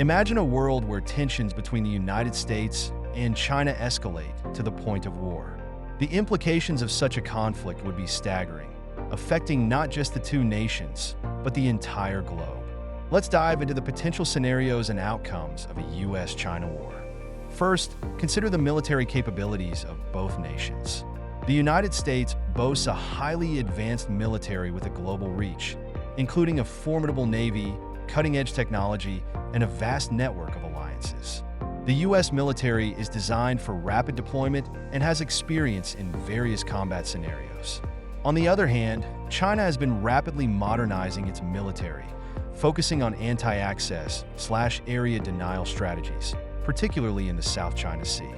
Imagine a world where tensions between the United States and China escalate to the point of war. The implications of such a conflict would be staggering, affecting not just the two nations, but the entire globe. Let's dive into the potential scenarios and outcomes of a US-China war. First, consider the military capabilities of both nations. The United States boasts a highly advanced military with a global reach, including a formidable navy, cutting-edge technology, and a vast network of alliances. The U.S. military is designed for rapid deployment and has experience in various combat scenarios. On the other hand, China has been rapidly modernizing its military, focusing on anti-access/area denial strategies, particularly in the South China Sea.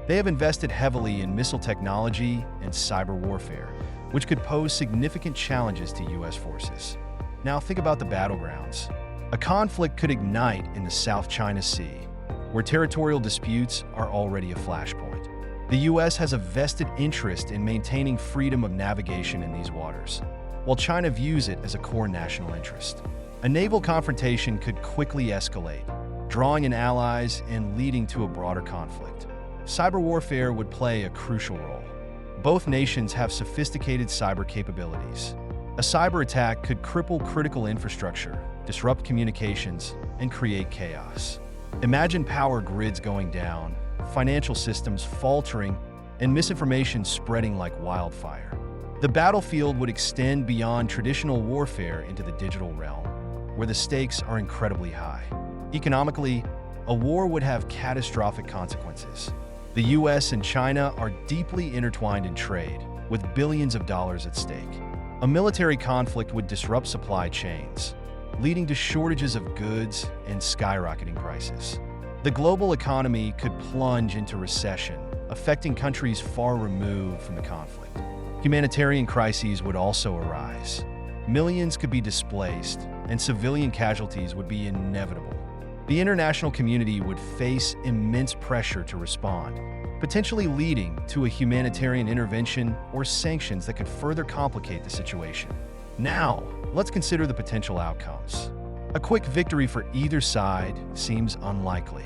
They have invested heavily in missile technology and cyber warfare, which could pose significant challenges to U.S. forces. Now think about the battlegrounds. A conflict could ignite in the South China Sea, where territorial disputes are already a flashpoint. The U.S. has a vested interest in maintaining freedom of navigation in these waters, while China views it as a core national interest. A naval confrontation could quickly escalate, drawing in allies and leading to a broader conflict. Cyber warfare would play a crucial role. Both nations have sophisticated cyber capabilities. A cyber attack could cripple critical infrastructure, disrupt communications, and create chaos. Imagine power grids going down, financial systems faltering, and misinformation spreading like wildfire. The battlefield would extend beyond traditional warfare into the digital realm, where the stakes are incredibly high. Economically, a war would have catastrophic consequences. The US and China are deeply intertwined in trade, with billions of dollars at stake. A military conflict would disrupt supply chains, leading to shortages of goods and skyrocketing prices. The global economy could plunge into recession, affecting countries far removed from the conflict. Humanitarian crises would also arise. Millions could be displaced, and civilian casualties would be inevitable. The international community would face immense pressure to respond, potentially leading to a humanitarian intervention or sanctions that could further complicate the situation. Now, let's consider the potential outcomes. A quick victory for either side seems unlikely.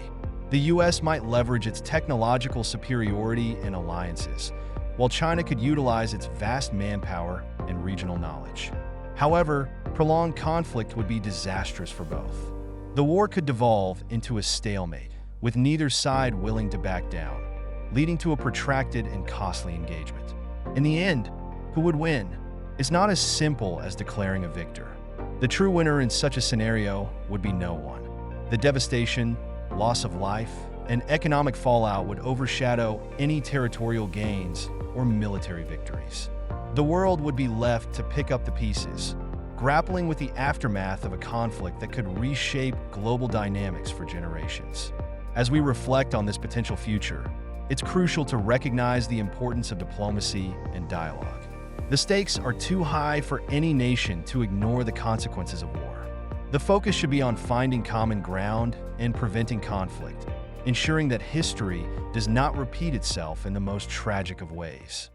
The US might leverage its technological superiority and alliances, while China could utilize its vast manpower and regional knowledge. However, prolonged conflict would be disastrous for both. The war could devolve into a stalemate, with neither side willing to back down, leading to a protracted and costly engagement. In the end, who would win? It's not as simple as declaring a victor. The true winner in such a scenario would be no one. The devastation, loss of life, and economic fallout would overshadow any territorial gains or military victories. The world would be left to pick up the pieces, grappling with the aftermath of a conflict that could reshape global dynamics for generations. As we reflect on this potential future, it's crucial to recognize the importance of diplomacy and dialogue. The stakes are too high for any nation to ignore the consequences of war. The focus should be on finding common ground and preventing conflict, ensuring that history does not repeat itself in the most tragic of ways.